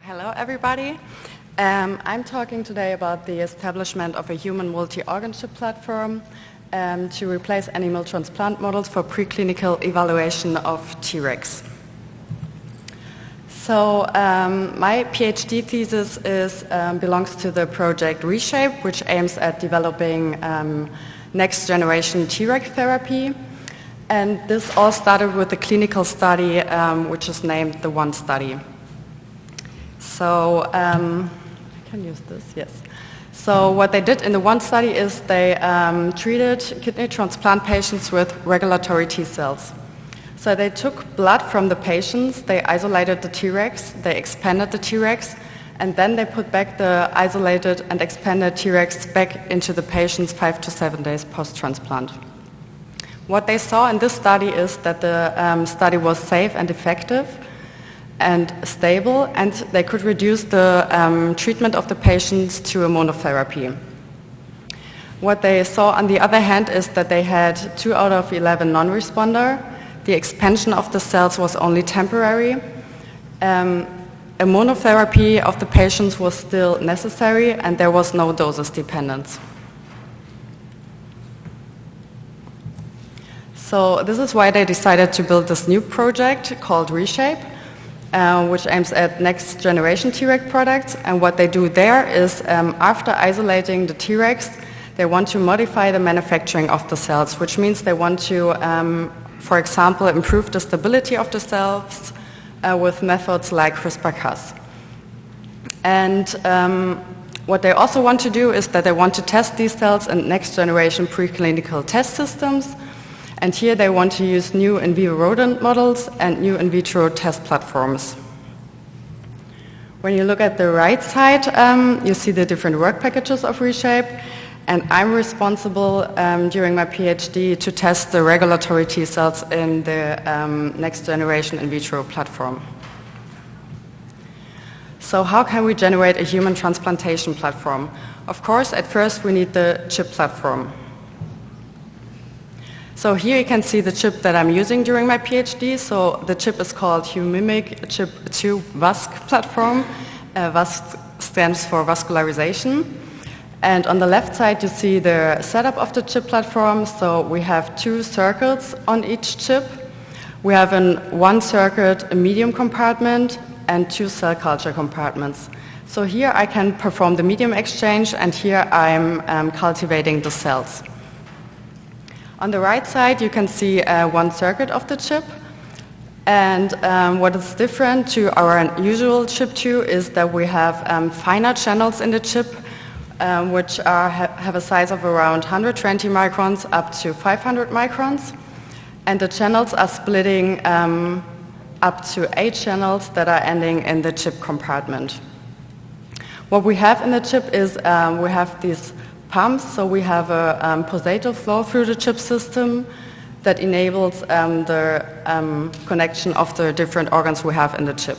Hello, everybody. I'm talking today about the establishment of a human multi-organ chip platform to replace animal transplant models for preclinical evaluation of Tregs. So my PhD thesis belongs to the project Reshape, which aims at developing next-generation Treg therapy. And this all started with a clinical study, which is named the ONE study. So, I can use this, yes. So what they did in the ONE study is they treated kidney transplant patients with regulatory T cells. So they took blood from the patients, they isolated the Tregs, they expanded the Tregs, and then they put back the isolated and expanded Tregs back into the patients 5 to 7 days post-transplant. What they saw in this study is that the study was safe and effective and stable, and they could reduce the treatment of the patients to a monotherapy. What they saw, on the other hand, is that they had 2 out of 11 non-responder. The expansion of the cells was only temporary. A monotherapy of the patients was still necessary, and there was no doses dependence. So this is why they decided to build this new project called Reshape, which aims at next generation Treg products. And what they do there is, after isolating the Tregs, they want to modify the manufacturing of the cells, which means they want to, for example, improve the stability of the cells with methods like CRISPR-Cas. And what they also want to do is that they want to test these cells in next generation preclinical test systems. And here they want to use new in vivo rodent models and new in vitro test platforms. When you look at the right side, you see the different work packages of Reshape. And I'm responsible during my PhD to test the regulatory T cells in the next generation in vitro platform. So how can we generate a human transplantation platform? Of course, at first we need the chip platform. So here you can see the chip that I'm using during my PhD. So the chip is called Humimic Chip 2 VASC platform. VASC stands for vascularization. And on the left side you see the setup of the chip platform. So we have 2 circuits on each chip. We have in one circuit a medium compartment and 2 cell culture compartments. So here I can perform the medium exchange, and here I'm cultivating the cells. On the right side, you can see one circuit of the chip. And what is different to our usual chip 2 is that we have finer channels in the chip, which have a size of around 120 microns up to 500 microns. And the channels are splitting up to 8 channels that are ending in the chip compartment. What we have in the chip is we have these pumps, so we have a pulsator flow through the chip system that enables the connection of the different organs we have in the chip.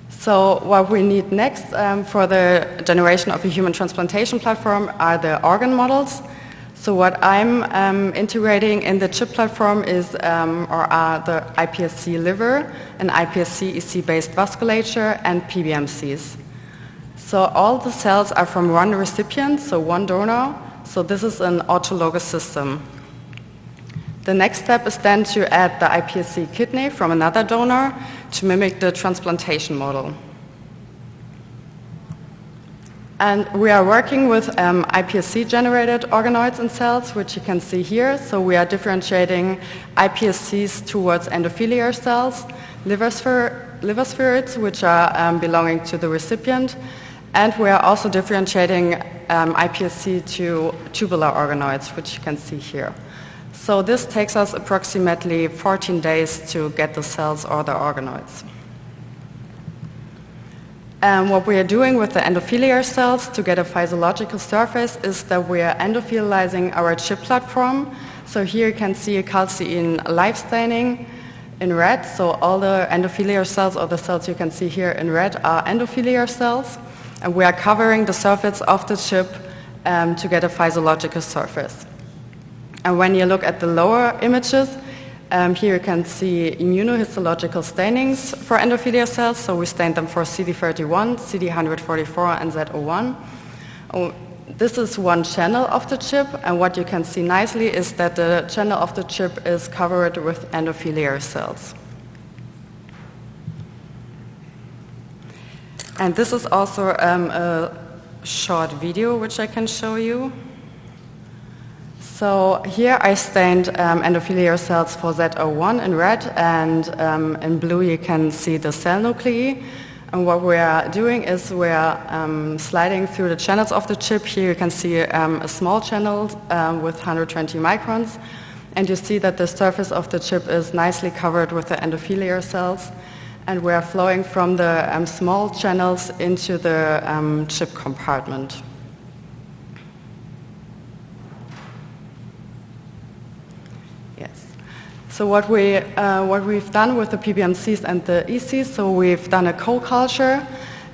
So what we need next for the generation of a human transplantation platform are the organ models. So what I'm integrating in the chip platform is are the iPSC liver, an iPSC EC-based vasculature, and PBMCs. So all the cells are from one recipient, so one donor. So this is an autologous system. The next step is then to add the iPSC kidney from another donor to mimic the transplantation model. And we are working with iPSC-generated organoids and cells, which you can see here. So we are differentiating iPSCs towards endothelial cells, liver spheroids, which are belonging to the recipient. And we are also differentiating iPSC to tubular organoids, which you can see here. So this takes us approximately 14 days to get the cells or the organoids. And what we are doing with the endothelial cells to get a physiological surface is that we are endothelializing our chip platform. So here you can see a calcium live staining in red. So all the endothelial cells, or the cells you can see here in red, are endothelial cells. And we are covering the surface of the chip to get a physiological surface. And when you look at the lower images, Here you can see immunohistological stainings for endothelial cells. So we stained them for CD31, CD144, and Z01. This is one channel of the chip, and what you can see nicely is that the channel of the chip is covered with endothelial cells. And this is also a short video which I can show you. So here I stained endothelial cells for Z01 in red, and in blue you can see the cell nuclei. And what we are doing is we are sliding through the channels of the chip. Here you can see a small channel with 120 microns, and you see that the surface of the chip is nicely covered with the endothelial cells, and we are flowing from the small channels into the chip compartment. So what we've done with the PBMCs and the ECs, so we've done a co-culture,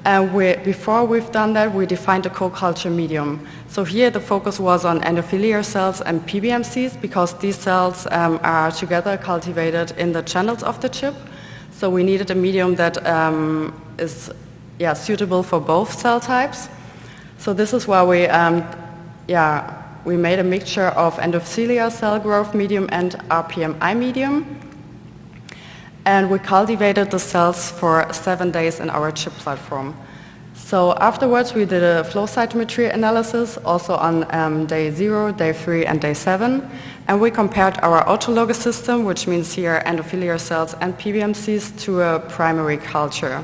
and before we've done that, we defined a co-culture medium. So here the focus was on endothelial cells and PBMCs, because these cells are together cultivated in the channels of the chip. So we needed a medium that is suitable for both cell types. So this is why we made a mixture of endothelial cell growth medium and RPMI medium. And we cultivated the cells for 7 days in our chip platform. So afterwards we did a flow cytometry analysis also on day 0, day 3, and day 7. And we compared our autologous system, which means here endothelial cells and PBMCs, to a primary culture.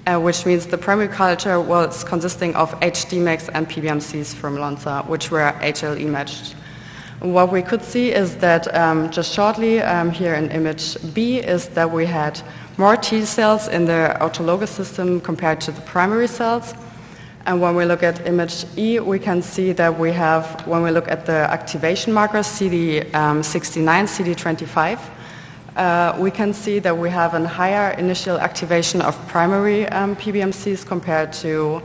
Which means the primary culture was consisting of HDMAX and PBMCs from Lonza, which were HLE matched. What we could see is that just shortly here in image B is that we had more T cells in the autologous system compared to the primary cells. And when we look at image E, we can see that we have, when we look at the activation markers, CD69, CD25, we can see that we have a higher initial activation of primary PBMCs compared to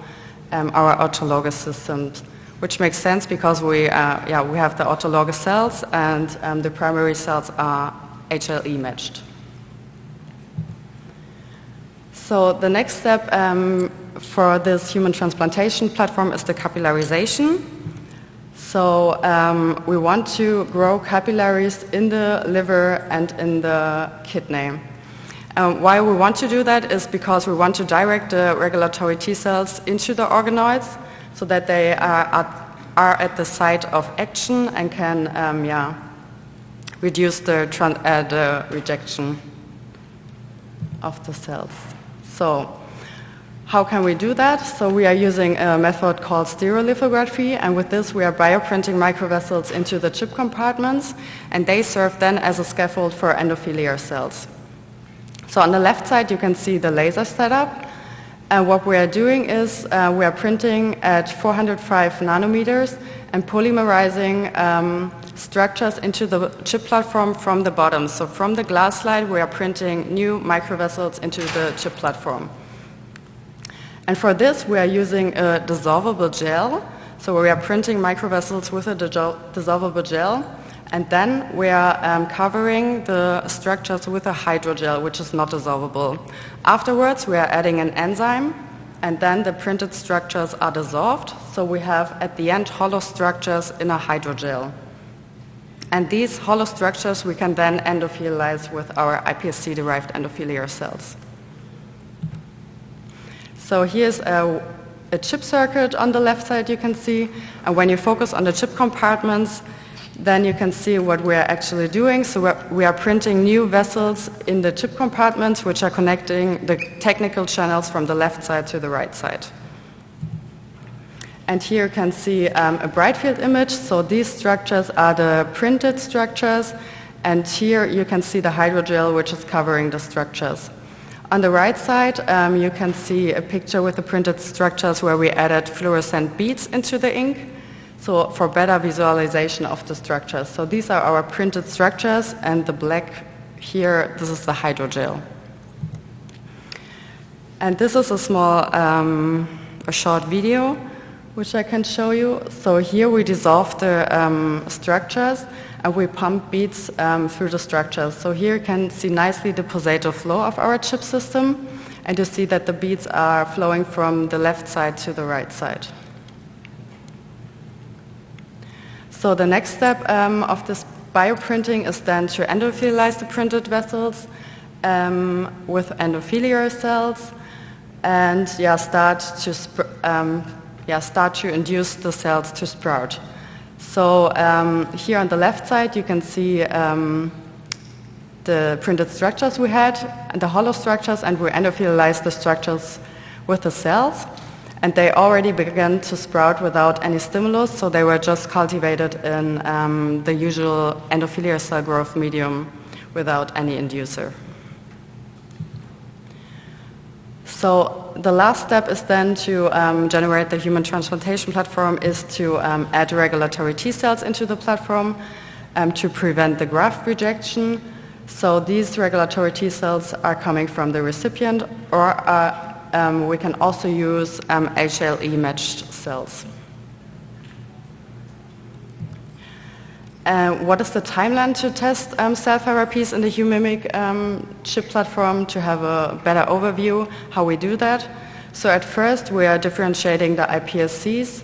our autologous systems, which makes sense because we have the autologous cells and the primary cells are HLE matched. So the next step for this human transplantation platform is the capillarization. So we want to grow capillaries in the liver and in the kidney. Why we want to do that is because we want to direct the regulatory T cells into the organoids so that they are at the site of action and can reduce the rejection of the cells. So how can we do that? So we are using a method called stereolithography, and with this we are bioprinting microvessels into the chip compartments, and they serve then as a scaffold for endothelial cells. So on the left side you can see the laser setup, and what we are doing is we are printing at 405 nanometers and polymerizing structures into the chip platform from the bottom. So from the glass slide we are printing new microvessels into the chip platform. And for this, we are using a dissolvable gel. So we are printing microvessels with a dissolvable gel. And then we are covering the structures with a hydrogel, which is not dissolvable. Afterwards, we are adding an enzyme. And then the printed structures are dissolved. So we have, at the end, hollow structures in a hydrogel. And these hollow structures we can then endothelialize with our iPSC-derived endothelial cells. So here's a chip circuit on the left side you can see, and when you focus on the chip compartments, then you can see what we are actually doing. So we are printing new vessels in the chip compartments, which are connecting the technical channels from the left side to the right side. And here you can see a bright field image. So these structures are the printed structures, and here you can see the hydrogel, which is covering the structures. On the right side, you can see a picture with the printed structures where we added fluorescent beads into the ink, so for better visualization of the structures. So these are our printed structures, and the black here, this is the hydrogel. And this is a small, a short video, which I can show you. So here we dissolve the structures, and we pump beads through the structures. So here you can see nicely the pulsator flow of our chip system, and you see that the beads are flowing from the left side to the right side. So the next step of this bioprinting is then to endothelialize the printed vessels with endothelial cells, and start to induce the cells to sprout. So here on the left side you can see the printed structures we had, and the hollow structures, and we endothelialized the structures with the cells. And they already began to sprout without any stimulus, so they were just cultivated in the usual endothelial cell growth medium without any inducer. So the last step is then to generate the human transplantation platform, is to add regulatory T cells into the platform to prevent the graft rejection. So these regulatory T cells are coming from the recipient, or we can also use HLE-matched cells. What is the timeline to test cell therapies in the human-mimic chip platform? To have a better overview how we do that. So at first we are differentiating the iPSCs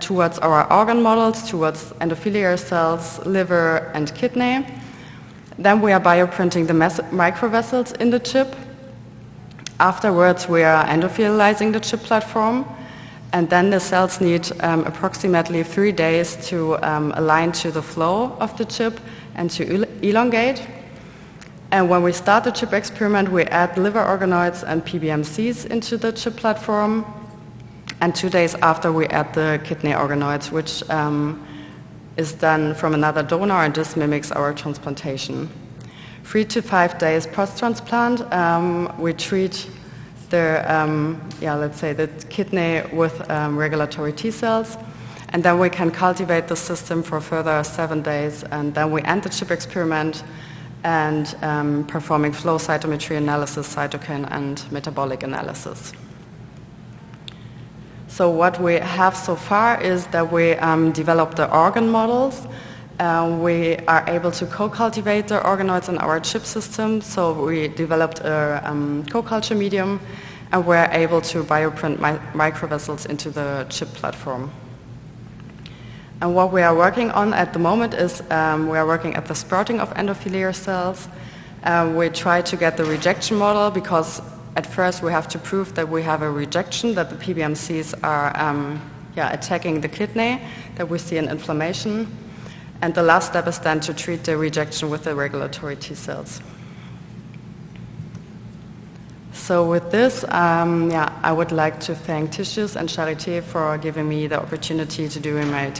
towards our organ models, towards endothelial cells, liver and kidney. Then we are bioprinting the microvessels in the chip. Afterwards we are endothelializing the chip platform, and then the cells need approximately 3 days to align to the flow of the chip and to elongate. And when we start the chip experiment, we add liver organoids and PBMCs into the chip platform, and 2 days after we add the kidney organoids, which is done from another donor, and this mimics our transplantation. 3 to 5 days post-transplant, we treat the, let's say the kidney with regulatory T cells, and then we can cultivate the system for further 7 days, and then we end the chip experiment and performing flow cytometry analysis, cytokine and metabolic analysis. So what we have so far is that we developed the organ models. We are able to co-cultivate the organoids in our chip system, so we developed a co-culture medium, and we're able to bioprint microvessels into the chip platform. And what we are working on at the moment is we are working at the sprouting of endothelial cells. We try to get the rejection model, because at first we have to prove that we have a rejection, that the PBMCs are attacking the kidney, that we see an inflammation. And the last step is then to treat the rejection with the regulatory T cells. So with this, I would like to thank Tissues and Charité for giving me the opportunity to do my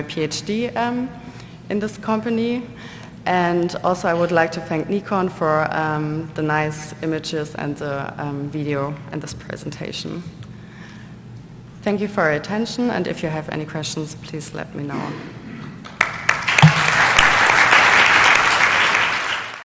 PhD in this company. And also I would like to thank Nikon for the nice images and the video and this presentation. Thank you for your attention, and if you have any questions, please let me know.